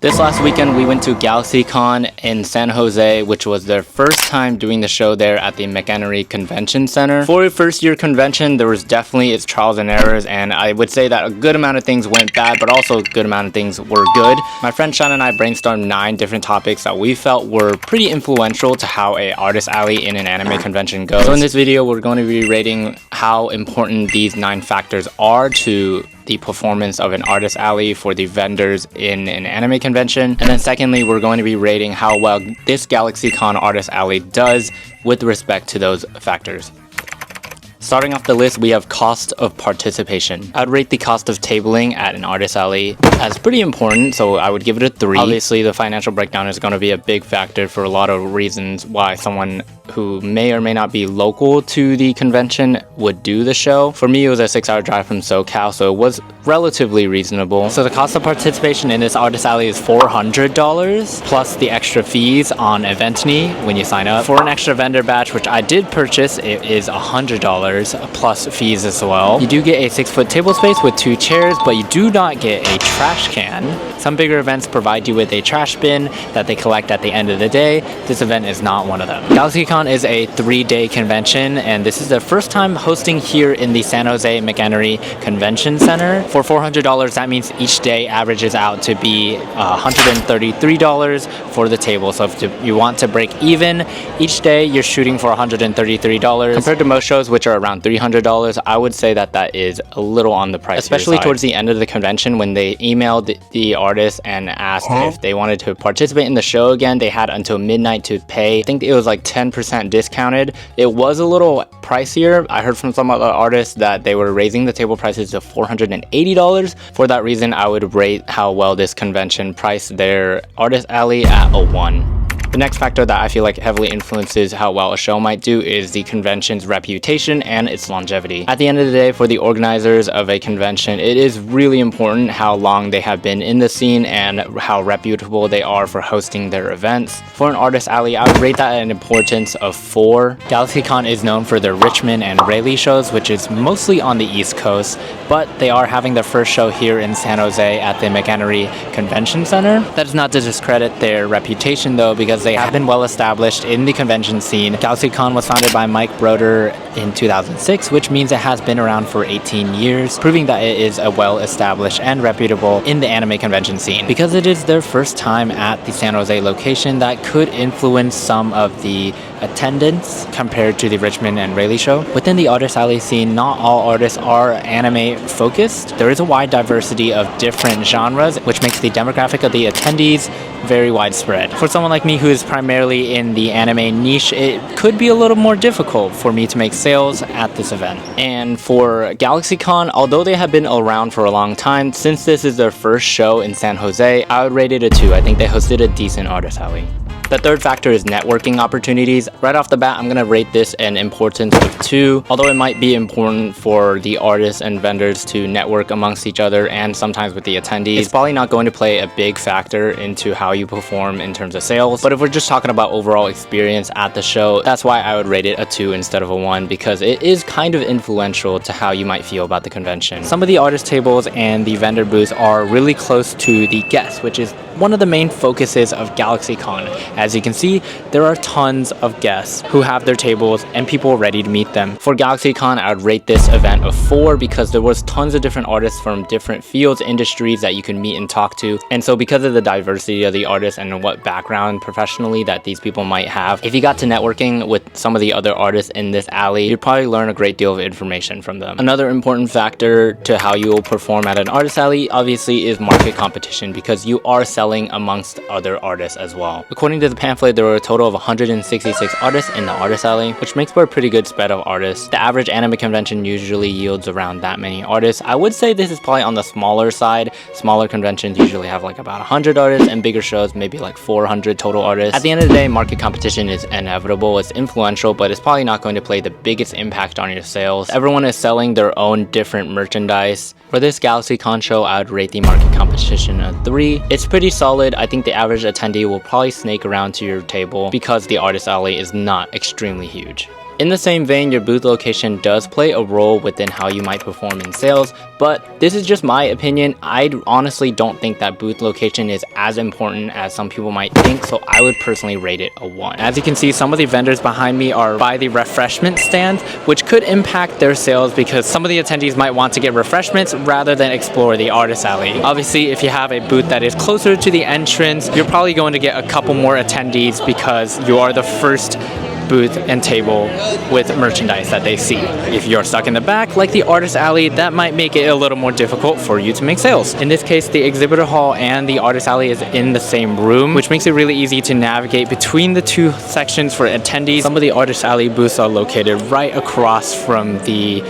This last weekend, we went to GalaxyCon in San Jose, which was their first time doing the show there at the McEnery Convention Center. For a first-year convention, there was definitely its trials and errors, and I would say that a good amount of things went bad, but also a good amount of things were good. My friend Sean and I brainstormed 9 different topics that we felt were pretty influential to how a artist alley in an anime convention goes. So in this video, we're going to be rating how important these 9 factors are to the performance of an artist alley for the vendors in an anime convention. And then secondly, we're going to be rating how well this GalaxyCon artist alley does with respect to those factors. Starting off the list, we have cost of participation. I'd rate the cost of tabling at an artist alley as pretty important, so I would give it a 3. Obviously, the financial breakdown is going to be a big factor for a lot of reasons why someone who may or may not be local to the convention would do the show. For me, it was a 6-hour drive from SoCal, so it was relatively reasonable. So the cost of participation in this artist alley is $400 plus the extra fees on EventNe when you sign up. For an extra vendor badge, which I did purchase, it is $100 plus fees as well. You do get a 6-foot table space with 2 chairs, but you do not get a trash can. Some bigger events provide you with a trash bin that they collect at the end of the day. This event is not one of them. GalaxyCon is a 3-day convention, and this is their first time hosting here in the San Jose McEnery Convention Center. For $400, that means each day averages out to be $133 for the table. So if you want to break even, each day you're shooting for $133. Compared to most shows, which are around $300, I would say that that is a little on the price, especially towards the end of the convention when they emailed the artists and asked if they wanted to participate in the show again. They had until midnight to pay. I think it was like 10% discounted. It was a little pricier. I heard from some other artists that they were raising the table prices to $480. For that reason, I would rate how well this convention priced their artist alley at a 1. The next factor that I feel like heavily influences how well a show might do is the convention's reputation and its longevity. At the end of the day, for the organizers of a convention, it is really important how long they have been in the scene and how reputable they are for hosting their events. For an artist alley, I would rate that at an importance of 4. GalaxyCon is known for their Richmond and Raleigh shows, which is mostly on the East Coast, but they are having their first show here in San Jose at the McEnery Convention Center. That is not to discredit their reputation though, because they have been well established in the convention scene. GalaxyCon was founded by Mike Broder in 2006, which means it has been around for 18 years, proving that it is a well established and reputable in the anime convention scene. Because it is their first time at the San Jose location, that could influence some of the attendance compared to the Richmond and Raleigh show. Within the artist alley scene, not all artists are anime focused. There is a wide diversity of different genres, which makes the demographic of the attendees very widespread. For someone like me who is primarily in the anime niche, it could be a little more difficult for me to make sales at this event. And for GalaxyCon, although they have been around for a long time, since this is their first show in San Jose, I would rate it a 2. I think they hosted a decent artist alley. The third factor is networking opportunities. Right off the bat, I'm going to rate this an importance of 2. Although it might be important for the artists and vendors to network amongst each other and sometimes with the attendees, it's probably not going to play a big factor into how you perform in terms of sales. But if we're just talking about overall experience at the show, that's why I would rate it a 2 instead of a 1, because it is kind of influential to how you might feel about the convention. Some of the artist tables and the vendor booths are really close to the guests, which is one of the main focuses of GalaxyCon. As you can see, there are tons of guests who have their tables and people ready to meet them. For GalaxyCon, I would rate this event a 4 because there was tons of different artists from different fields, industries that you can meet and talk to. And so because of the diversity of the artists and what background professionally that these people might have, if you got to networking with some of the other artists in this alley, you'd probably learn a great deal of information from them. Another important factor to how you will perform at an artist alley, obviously, is market competition, because you are selling amongst other artists as well. According to the pamphlet, there were a total of 166 artists in the artist alley, which makes for a pretty good spread of artists. The average anime convention usually yields around that many artists. I would say this is probably on the smaller side. Smaller conventions usually have like about 100 artists, and bigger shows maybe like 400 total artists. At the end of the day, market competition is inevitable. It's influential, but it's probably not going to play the biggest impact on your sales. Everyone is selling their own different merchandise. For this GalaxyCon show, I would rate the market competition a 3. It's pretty solid. I think the average attendee will probably snake around to your table because the artist alley is not extremely huge. In the same vein, your booth location does play a role within how you might perform in sales, but this is just my opinion. I honestly don't think that booth location is as important as some people might think, so I would personally rate it a 1. As you can see, some of the vendors behind me are by the refreshment stand, which could impact their sales because some of the attendees might want to get refreshments rather than explore the artist alley. Obviously, if you have a booth that is closer to the entrance, you're probably going to get a couple more attendees because you are the first booth and table with merchandise that they see. If you're stuck in the back, like the artist alley, that might make it a little more difficult for you to make sales. In this case, the exhibitor hall and the artist alley is in the same room, which makes it really easy to navigate between the two sections for attendees. Some of the artist alley booths are located right across from the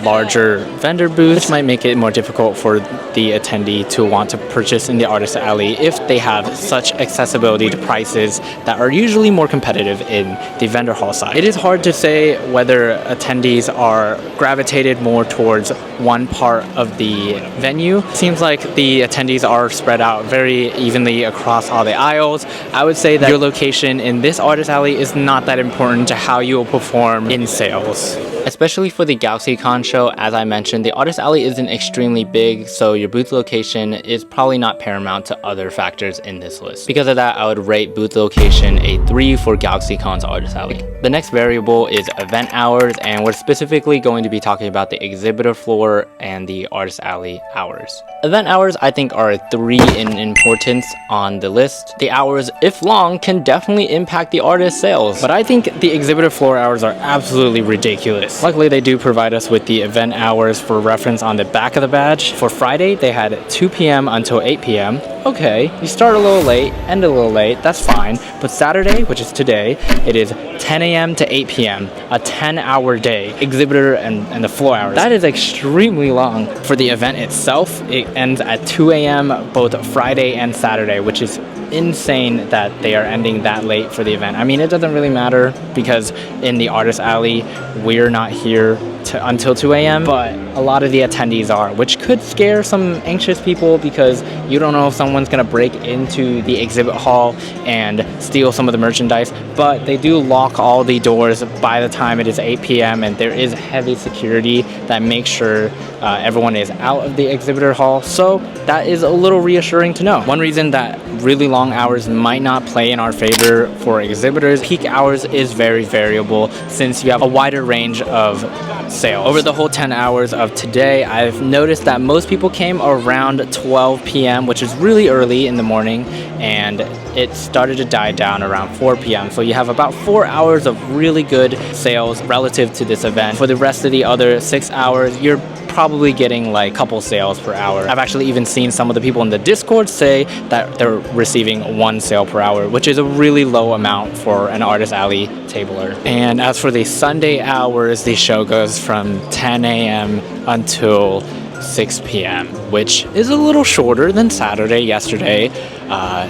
larger vendor booths, which might make it more difficult for the attendee to want to purchase in the artist alley if they have such accessibility to prices that are usually more competitive in the vendor hall side. It is hard to say whether attendees are gravitated more towards one part of the venue. Seems like the attendees are spread out very evenly across all the aisles. I would say that your location in this artist alley is not that important to how you will perform in sales. Especially for the GalaxyCon show, as I mentioned, the artist alley isn't extremely big, so your booth location is probably not paramount to other factors in this list. Because of that, I would rate booth location a 3 for GalaxyCon's artist alley. The next variable is event hours, and we're specifically going to be talking about the exhibitor floor and the artist alley hours. Event hours, I think, are a 3 in importance on the list. The hours, if long, can definitely impact the artist's sales, but I think the exhibitor floor hours are absolutely ridiculous. Luckily, they do provide us with the event hours for reference on the back of the badge. For Friday, they had 2 p.m. until 8 p.m. Okay, you start a little late, end a little late, that's fine. But Saturday, which is today, it is 10 a.m. to 8 p.m., a 10-hour day, exhibitor and the floor hours. That is extremely long. For the event itself, it ends at 2 a.m. both Friday and Saturday, which is insane that they are ending that late for the event. I mean, it doesn't really matter because in the artist alley, we're not here until 2 a.m., but a lot of the attendees are, which could scare some anxious people because you don't know if someone's gonna break into the exhibit hall and steal some of the merchandise. But they do lock all the doors by the time it is 8 p.m. and there is heavy security that makes sure everyone is out of the exhibitor hall, so that is a little reassuring to know. One reason that really long hours might not play in our favor for exhibitors, peak hours is very variable since you have a wider range of sales. Over the whole 10 hours of today, I've noticed that most people came around 12 p.m., which is really early in the morning, and it started to die down around 4 p.m. So you have about 4 hours of really good sales relative to this event. For the rest of the other 6 hours, you're probably getting like a couple sales per hour. I've actually even seen some of the people in the Discord say that they're receiving 1 sale per hour, which is a really low amount for an artist alley tabler. And as for the Sunday hours, the show goes from 10 a.m. until 6 p.m., which is a little shorter than Saturday yesterday.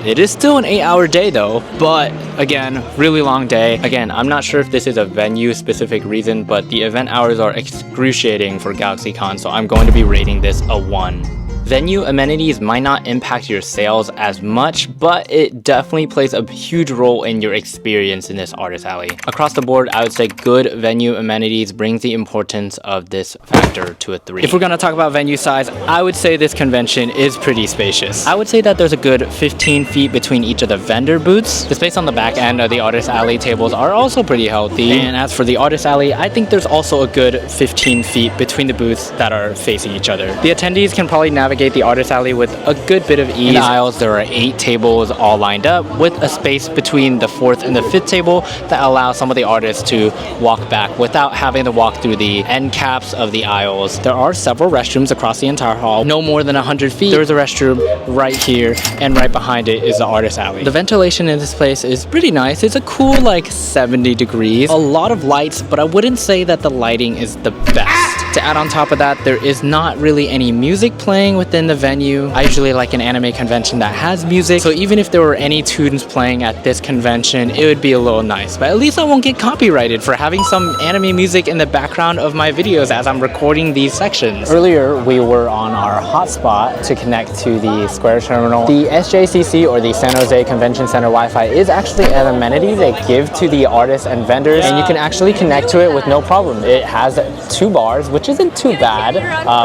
It is still an 8-hour day though, but again, really long day. Again, I'm not sure if this is a venue specific reason, but the event hours are excruciating for GalaxyCon, so I'm going to be rating this a 1. Venue amenities might not impact your sales as much, but it definitely plays a huge role in your experience in this artist alley. Across the board, I would say good venue amenities brings the importance of this factor to a 3. If we're gonna talk about venue size, I would say this convention is pretty spacious. I would say that there's a good 15 feet between each of the vendor booths. The space on the back end of the artist alley tables are also pretty healthy. And as for the artist alley, I think there's also a good 15 feet between the booths that are facing each other. The attendees can probably navigate the artist alley with a good bit of ease. In the aisles, there are 8 tables all lined up with a space between the 4th and the 5th table that allows some of the artists to walk back without having to walk through the end caps of the aisles. There are several restrooms across the entire hall, no more than 100 feet. There's a restroom right here, and right behind it is the artist alley. The ventilation in this place is pretty nice. It's a cool like 70 degrees. A lot of lights, but I wouldn't say that the lighting is the best. To add on top of that, there is not really any music playing within the venue. I usually like an anime convention that has music, so even if there were any tunes playing at this convention, it would be a little nice. But at least I won't get copyrighted for having some anime music in the background of my videos as I'm recording these sections. Earlier, we were on our hotspot to connect to the Square Terminal. The SJCC, or the San Jose Convention Center Wi-Fi, is actually an amenity they give to the artists and vendors, and you can actually connect to it with no problem. It has 2 bars, which isn't too bad,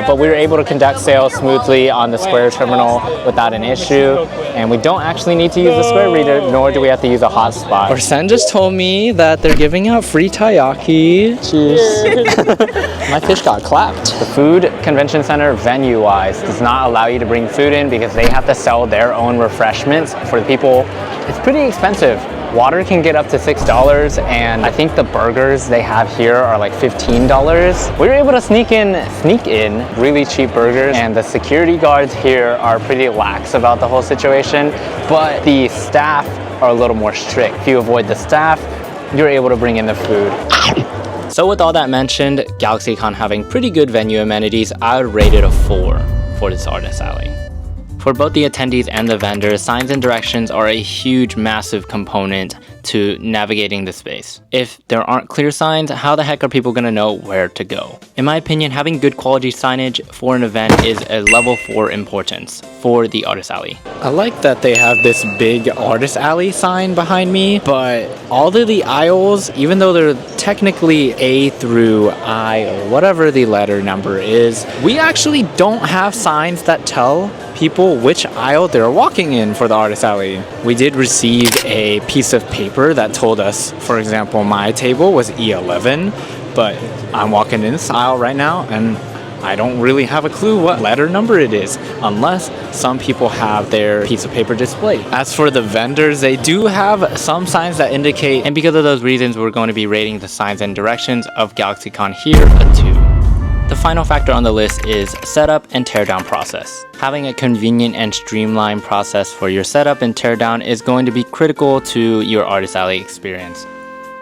but we were able to conduct sales smoothly on the Square Terminal without an issue, and we don't actually need to use the Square reader, nor do we have to use a hotspot. Orsen just told me that they're giving out free taiyaki. Cheers. My fish got clapped. The food convention center, venue-wise, does not allow you to bring food in because they have to sell their own refreshments for the people. It's pretty expensive. Water can get up to $6, and I think the burgers they have here are like $15. We were able to sneak in really cheap burgers, and the security guards here are pretty lax about the whole situation, but the staff are a little more strict. If you avoid the staff, you're able to bring in the food. So with all that mentioned, GalaxyCon having pretty good venue amenities, I would rate it a 4 for this artist alley. For both the attendees and the vendors, signs and directions are a huge, massive component to navigating the space. If there aren't clear signs, how the heck are people gonna know where to go? In my opinion, having good quality signage for an event is a level 4 importance for the artist alley. I like that they have this big artist alley sign behind me, but all of the aisles, even though they're technically A through I or whatever the letter number is, we actually don't have signs that tell people which aisle they're walking in for the artist alley. We did receive a piece of paper that told us, for example, my table was E11, but I'm walking in this aisle right now and I don't really have a clue what letter number it is, unless some people have their piece of paper displayed. As for the vendors, they do have some signs that indicate, and because of those reasons, we're going to be rating the signs and directions of GalaxyCon here a 2. The final factor on the list is setup and teardown process. Having a convenient and streamlined process for your setup and teardown is going to be critical to your artist alley experience,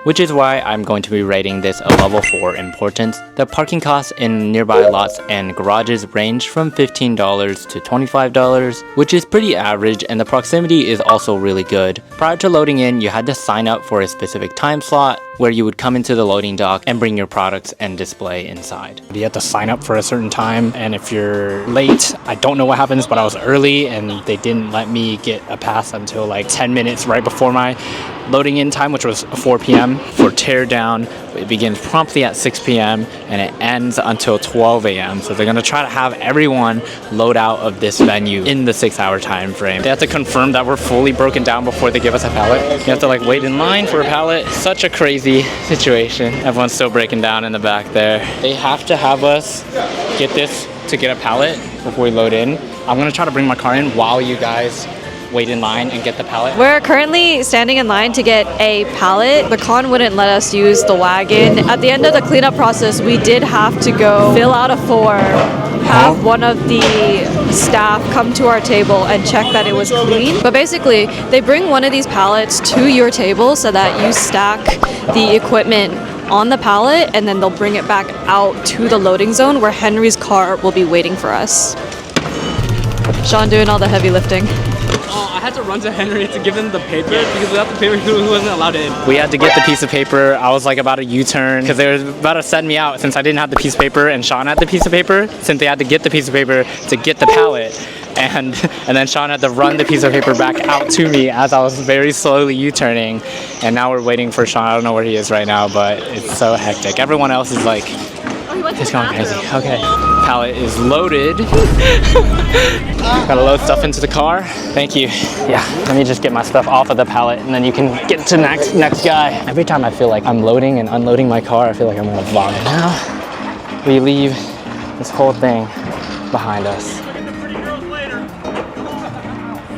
which is why I'm going to be rating this a level 4 importance. The parking costs in nearby lots and garages range from $15 to $25, which is pretty average, and the proximity is also really good. Prior to loading in, you had to sign up for a specific time slot where you would come into the loading dock and bring your products and display inside. You have to sign up for a certain time, and if you're late, I don't know what happens, but I was early and they didn't let me get a pass until like 10 minutes right before my loading in time, which was 4 p.m. For teardown, it begins promptly at 6 p.m. and it ends until 12 a.m. So they're gonna try to have everyone load out of this venue in the 6-hour time frame. They have to confirm that we're fully broken down before they give us a pallet. You have to like wait in line for a pallet. Such a crazy situation. Everyone's still breaking down in the back there. They have to have us get this to get a pallet before we load in. I'm gonna try to bring my car in while you guys wait in line and get the pallet. We're currently standing in line to get a pallet. The con wouldn't let us use the wagon. At the end of the cleanup process, we did have to go fill out a form, have one of the staff come to our table and check that it was clean. But basically, they bring one of these pallets to your table so that you stack the equipment on the pallet, and then they'll bring it back out to the loading zone where Henry's car will be waiting for us. Sean doing all the heavy lifting. I had to run to Henry to give him the paper because without the paper he wasn't allowed in. We had to get the piece of paper. I was like about a U-turn because they were about to send me out since I didn't have the piece of paper, and Sean had the piece of paper since they had to get the piece of paper to get the pallet. And then Sean had to run the piece of paper back out to me as I was very slowly U-turning. And now we're waiting for Sean. I don't know where he is right now, but it's so hectic. Everyone else is like, it's going crazy. Okay, pallet is loaded. Gotta load stuff into the car. Thank you. Yeah, let me just get my stuff off of the pallet and then you can get to next guy. Every time I feel like I'm loading and unloading my car, I feel like I'm gonna vomit. Now we leave this whole thing behind us.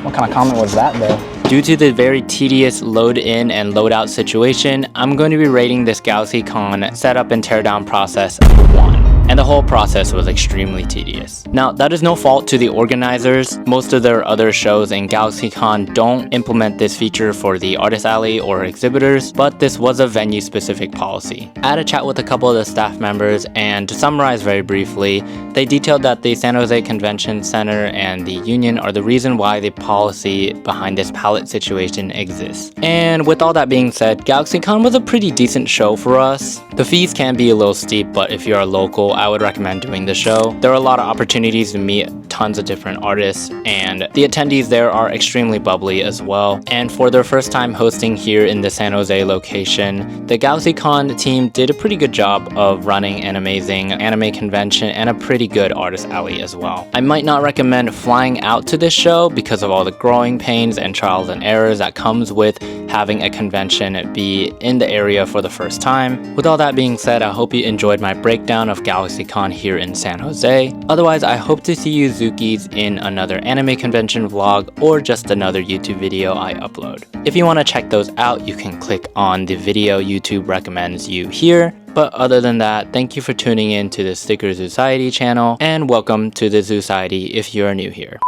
What kind of comment was that though? Due to the very tedious load in and load out situation, I'm going to be rating this GalaxyCon setup and teardown process a 1. And and the whole process was extremely tedious. Now, that is no fault to the organizers. Most of their other shows in GalaxyCon don't implement this feature for the Artist Alley or exhibitors, but this was a venue-specific policy. I had a chat with a couple of the staff members, and to summarize very briefly, they detailed that the San Jose Convention Center and the union are the reason why the policy behind this pallet situation exists. And with all that being said, GalaxyCon was a pretty decent show for us. The fees can be a little steep, but if you're a local, I would recommend doing the show. There are a lot of opportunities to meet tons of different artists, and the attendees there are extremely bubbly as well. And for their first time hosting here in the San Jose location, the GalaxyCon team did a pretty good job of running an amazing anime convention and a pretty good artist alley as well. I might not recommend flying out to this show because of all the growing pains and trials and errors that comes with having a convention be in the area for the first time. With all that being said, I hope you enjoyed my breakdown of GalaxyCon here in San Jose. Otherwise, I hope to see you Zookies in another anime convention vlog or just another YouTube video I upload. If you want to check those out, you can click on the video YouTube recommends you here. But other than that, thank you for tuning in to the Sticker Zoociety channel, and welcome to the Zoociety if you're new here.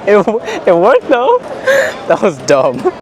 It worked though. That was dumb.